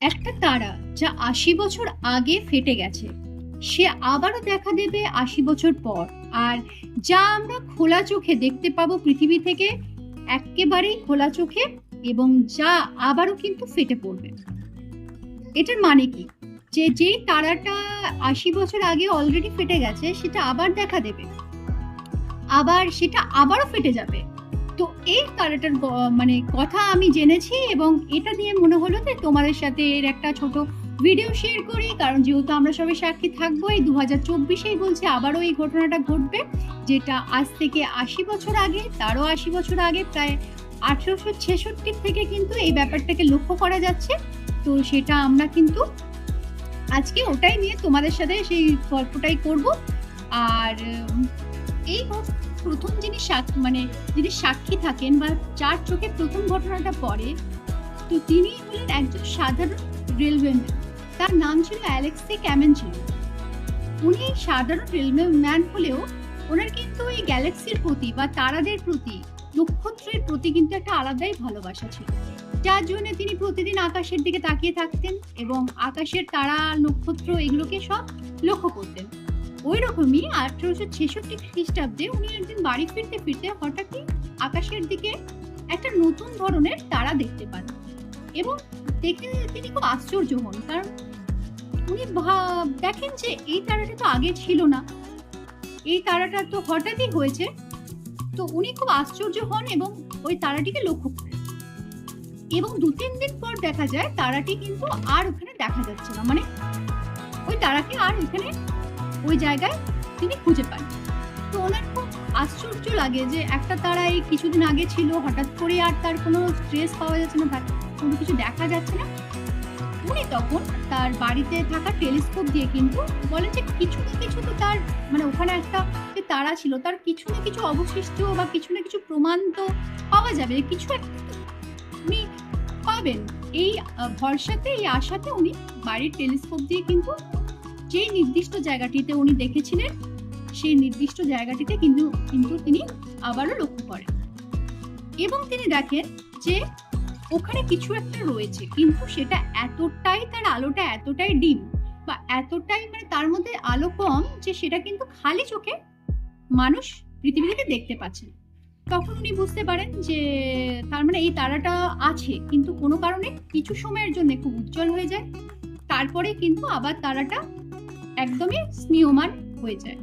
একটা তারা যা ৮০ বছর আগে ফেটে গেছে, সে আবারও দেখা দেবে ৮০ বছর পর। আর যা আমরা খোলা চোখে দেখতে পাবো পৃথিবী থেকে, একেবারেই খোলা চোখে, এবং যা আবারও কিন্তু ফেটে পড়বে। এটার মানে কি? যেই তারাটা ৮০ বছর আগে অলরেডি ফেটে গেছে, সেটা আবার দেখা দেবে, আবার সেটা আবারও ফেটে যাবে। তো এই তারাটার মানে কথা আমি জেনেছি, এবং এটা নিয়ে মনে হলো যে তোমাদের সাথে এর একটা ছোট ভিডিও শেয়ার করি। কারণ যেহেতু আমরা সবাই সাক্ষী থাকবো, এই 2024-এই বলছে আবারও এই ঘটনাটা ঘটবে, যেটা আজ থেকে ৮০ বছর আগে, তারও ৮০ বছর আগে, প্রায় ১৮66 থেকে কিন্তু এই ব্যাপারটাকে লক্ষ্য করা যাচ্ছে। তো সেটা আমরা কিন্তু আজকে ওটাই নিয়ে তোমাদের সাথে সেই গল্পটাই করব। আর এই প্রথম যিনি সাক্ষী থাকেন বা যার চোখে প্রথম ঘটনাটা পড়ে, তো তিনি হলেন একজন সাধারণ রেলওয়েম্যান। তার নাম ছিল অ্যালেক্সি ক্যামেনচিল। উনি সাধারণ রেলওয়েম্যান হলেও ওনার কিন্তু এই গ্যালাক্সির প্রতি বা তারাদের প্রতি, নক্ষত্রের প্রতি কিন্তু একটা আলাদাই ভালোবাসা ছিল, যার জন্য তিনি প্রতিদিন আকাশের দিকে তাকিয়ে থাকতেন এবং আকাশের তারা, নক্ষত্র এগুলোকে সব লক্ষ্য করতেন। ওই রকমই ১৮৬৬ খ্রিস্টাব্দে উনি একদিন বাড়ি ফিরতে ফিরতে হঠাৎই আকাশের দিকে একটা নতুন ধরনের তারা দেখতে পান, এবং দেখে তিনি খুব আশ্চর্য হন। কারণ উনি দেখেন যে এই তারাটা তো আগে ছিল না, এই তারাটা তো হঠাৎই হয়েছে। তো উনি খুব আশ্চর্য হন এবং ওই তারাটিকে লক্ষ্য করেন, এবং ২-৩ দিন পর দেখা যায় তারাটি কিন্তু আর ওখানে দেখা যাচ্ছে না। মানে ওই তারাকে আর ওখানে ওই জায়গায় তিনি খুঁজে পান। তো ওনার খুব আশ্চর্য লাগে যে একটা তারা এই কিছুদিন আগে ছিল, হঠাৎ করে আর তার কোনো ট্রেস পাওয়া যাচ্ছে না, কোনো কিছু দেখা যাচ্ছে না। উনি তখন তার বাড়িতে থাকা টেলিস্কোপ দিয়ে কিন্তু বলেন যে কিছু না কিছু তো তার, মানে ওখানে একটা যে তারা ছিল তার কিছু না কিছু অবশিষ্ট বা কিছু না কিছু প্রমাণ তো পাওয়া যাবে, কিছু একটা উনি পাবেন। এই ভরসাতে, এই আশাতে উনি বাড়ির টেলিস্কোপ দিয়ে কিন্তু যেই নির্দিষ্ট জায়গাটিতে উনি দেখেছিলেন, সেই নির্দিষ্ট জায়গাটিতে কিন্তু তিনি আবারও লক্ষ্য করেন, এবং তিনি দেখেন যে ওখানে কিছু একটা রয়েছে, কিন্তু সেটা এতটাই, তার আলোটা এতটাই ডিম বা এতটাই, মানে তার মধ্যে আলো কম, যে সেটা কিন্তু খালি চোখে মানুষ পৃথিবী থেকে দেখতে পাচ্ছে। তখন উনি বুঝতে পারেন যে তার মানে এই তারাটা আছে, কিন্তু কোনো কারণে কিছু সময়ের জন্য খুব উজ্জ্বল হয়ে যায়, তারপরে কিন্তু আবার তারাটা একদমই স্নিয়মান হয়ে যায়।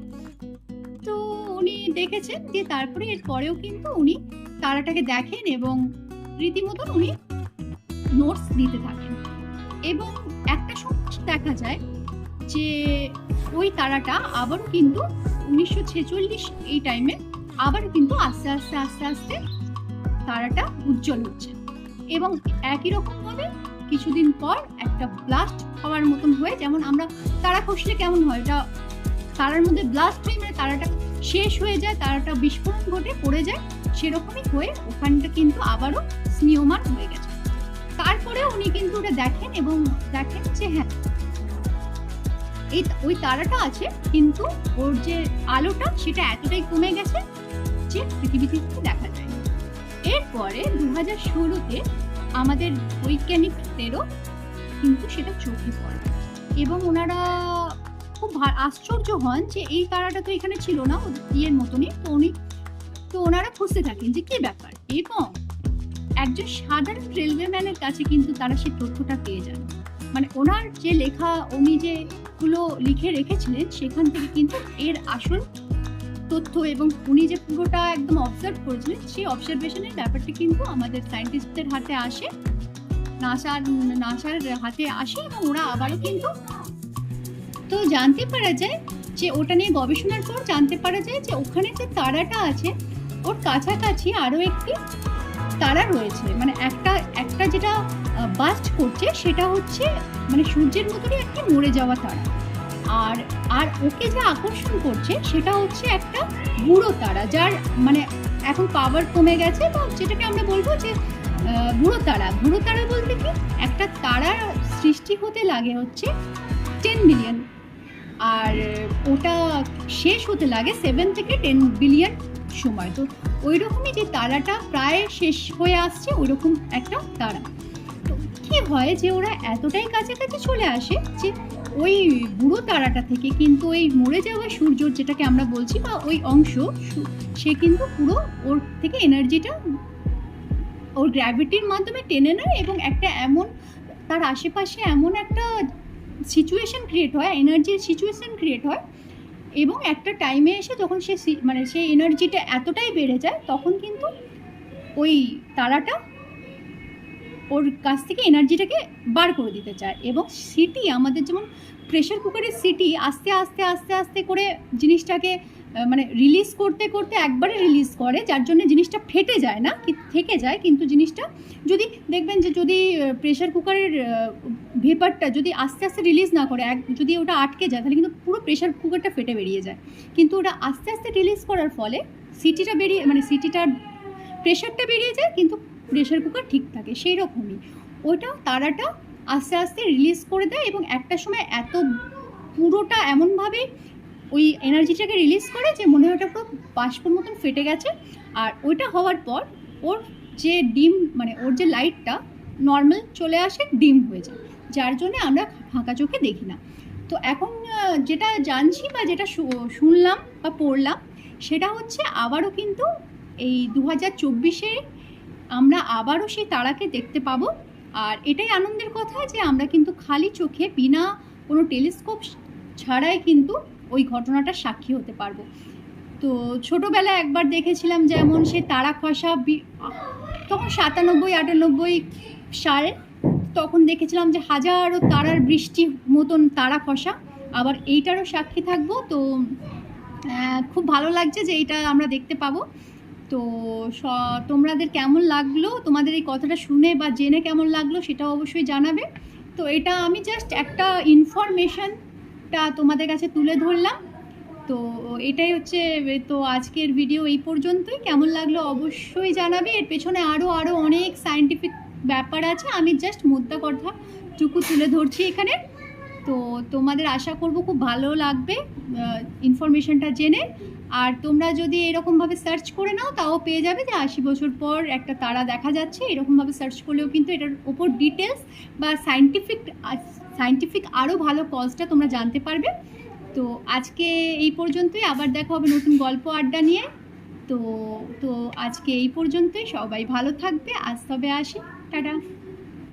তো উনি দেখেছেন যে তারপরে এর পরেও কিন্তু উনি তারাটাকে দেখেন এবং রীতিমতন উনি নোটস দিতে থাকেন, এবং একটা সময় দেখা যায় যে ওই তারাটা আবারও কিন্তু ১৯৪৬ এই টাইমে আবার কিন্তু আস্তে আস্তে আস্তে আস্তে তারাটা উজ্জ্বল হচ্ছে, এবং একই রকম ভাবে কিছুদিন পর একটা ব্লাস্ট হওয়ার মতন হয়ে, যেমন আমরা তারা খসলে কেমন হয়, এটা তারার মধ্যে ব্লাস্ট হয়ে, মানে তারাটা শেষ হয়ে যায়, তারাটা বিস্ফোরণ ঘটে পড়ে যায়, সেরকমই হয়ে ওখানটা কিন্তু আবারও স্নিয়মান হয়ে গেছে। তারপরে উনি কিন্তু ওটা দেখেন এবং দেখেন যে হ্যাঁ, ওই তারাটা আছে, কিন্তু ওর যে আলোটা সেটা এতটাই কমে গেছে যে পৃথিবী থেকে দেখা যায়। এরপরে ২০১৬-তে আমাদের বৈজ্ঞানিকদেরও কিন্তু সেটা চোখে পড়ে, এবং ওনারা খুব আশ্চর্য হন যে এই তারাটা তো এখানে ছিল না, ইয়ের মতনই। তো ওনারা খুঁজতে থাকেন যে কি ব্যাপার, এবং একজন সাধারণ রেলওয়েম্যানের কাছে কিন্তু তারা সেই তথ্যটা পেয়ে যান। মানে ওনার যে লেখা, উনি যেগুলো লিখে রেখেছিলেন, সেখান থেকে কিন্তু এর আসল তথ্য, এবং উনি যে পুরোটা একদম অবজার্ভ করেছিলেন, সেই অবজারভেশনের ব্যাপারটা কিন্তু আমাদের সায়েন্টিস্টদের হাতে আসে, নাসার হাতে আসে, এবং ওরা আবারও কিন্তু তো জানতে পারা যায় যে ওটা নিয়ে গবেষণার পর জানতে পারা যায় যে ওখানে যে তারাটা আছে, ওর কাছাকাছি আরো একটি তারা রয়েছে। মানে একটা যেটা বাস্ট করছে, সেটা হচ্ছে মানে সূর্যের মতনই একটা মরে যাওয়া তারা, আর ওকে যা আকর্ষণ করছে সেটা হচ্ছে একটা বুড়ো তারা, যার মানে এখন পাওয়ার কমে গেছে, বা যেটাকে আমরা বলবো যে বুড়ো তারা বলতে কি, একটা তারা সৃষ্টি হতে লাগে হচ্ছে 10 বিলিয়ন, আর ওটা শেষ হতে লাগে 7 থেকে 10 বিলিয়ন সময়। তো ওই রকমই যে তারাটা প্রায় শেষ হয়ে আসছে, ওই রকম একটা তারা। তো কি হয় যে ওরা এতটাই কাছাকাছি চলে আসে যে ওই বুড়ো তারাটা থেকে কিন্তু ওই মরে যাওয়া সূর্য যেটাকে আমরা বলছি বা ওই অংশ সে কিন্তু পুরো ওর থেকে এনার্জিটা ওর গ্র্যাভিটির মাধ্যমে টেনে নেয় এবং একটা এমন তার আশেপাশে এমন একটা সিচুয়েশন ক্রিয়েট হয়, এনার্জির সিচুয়েশন ক্রিয়েট হয় এবং একটা টাইমে এসে যখন সে মানে সেই এনার্জিটা এতটাই বেড়ে যায় তখন কিন্তু ওই তারাটা ওর কাছ থেকে এনার্জিটাকে বার করে দিতে চায়। এবং সিটি আমাদের যেমন প্রেশার কুকারের সিটি আস্তে আস্তে আস্তে আস্তে করে জিনিসটাকে মানে রিলিজ করতে করতে একবারে রিলিজ করে, যার জন্য জিনিসটা ফেটে যায় না, থেকে যায়। কিন্তু জিনিসটা যদি দেখবেন যে যদি প্রেশার কুকারের ভেপারটা যদি আস্তে আস্তে রিলিজ না করে, যদি ওটা আটকে যায় তাহলে কিন্তু পুরো প্রেশার কুকারটা ফেটে বেরিয়ে যায়। কিন্তু ওটা আস্তে আস্তে রিলিজ করার ফলে সিটিটা বেরিয়ে মানে সিটিটার প্রেশারটা বেরিয়ে যায় কিন্তু প্রেশার কুকার ঠিক থাকে। সেই রকমই ওটা তারাটা আস্তে আস্তে রিলিজ করে দেয় এবং একটা সময় এত পুরোটা এমনভাবে ওই এনার্জিটাকে রিলিজ করে যে মনে হয় ওটা পুরো বাষ্পর মতন ফেটে গেছে। আর ওইটা হওয়ার পর ওর যে ডিম মানে ওর যে লাইটটা নর্মাল চলে আসে, ডিম হয়ে যায়, যার জন্য আমরা ফাঁকা চোখে দেখি না। তো এখন যেটা জানছি বা যেটা শুনলাম বা পড়লাম সেটা হচ্ছে আবারও কিন্তু এই 2024-এ আমরা আবারও সেই তারাকে দেখতে পাবো। আর এটাই আনন্দের কথা যে আমরা কিন্তু খালি চোখে বিনা কোনো টেলিস্কোপ ছাড়াই কিন্তু ওই ঘটনাটার সাক্ষী হতে পারবো। তো ছোটোবেলায় একবার দেখেছিলাম যেমন সে তারা খসা তখন 97-98 সাল, তখন দেখেছিলাম যে হাজারো তারার বৃষ্টি মতন তারা খসা। আবার এইটারও সাক্ষী থাকবো। তো খুব ভালো লাগছে যে এইটা আমরা দেখতে পাবো। তো তোমাদের কেমন লাগলো, তোমাদের এই কথাটা শুনে বা জেনে কেমন লাগলো সেটাও অবশ্যই জানাবে। তো এটা আমি জাস্ট একটা ইনফরমেশনটা তোমাদের কাছে তুলে ধরলাম। তো এটাই হচ্ছে। তো আজকের ভিডিও এই পর্যন্তই। কেমন লাগলো অবশ্যই জানাবে। এর পেছনে আরও অনেক সায়েন্টিফিক ব্যাপার আছে, আমি জাস্ট মুদ্রা কথাটুকু তুলে ধরছি এখানে। তো তোমাদের আশা করব খুব ভালো লাগবে ইনফরমেশনটা জেনে। আর তোমরা যদি এরকমভাবে সার্চ করে নাও তাও পেয়ে যাবে যে 80 বছর পর একটা তারা দেখা যাচ্ছে। এরকমভাবে সার্চ করলেও কিন্তু এটার ওপর ডিটেলস বা সায়েন্টিফিক আরও ভালো কজটা তোমরা জানতে পারবে। তো আজকে এই পর্যন্তই, আবার দেখা হবে নতুন গল্প আড্ডা নিয়ে। তো আজকে এই পর্যন্তই, সবাই ভালো থাকবে। আজ তবে আসি, টাটা।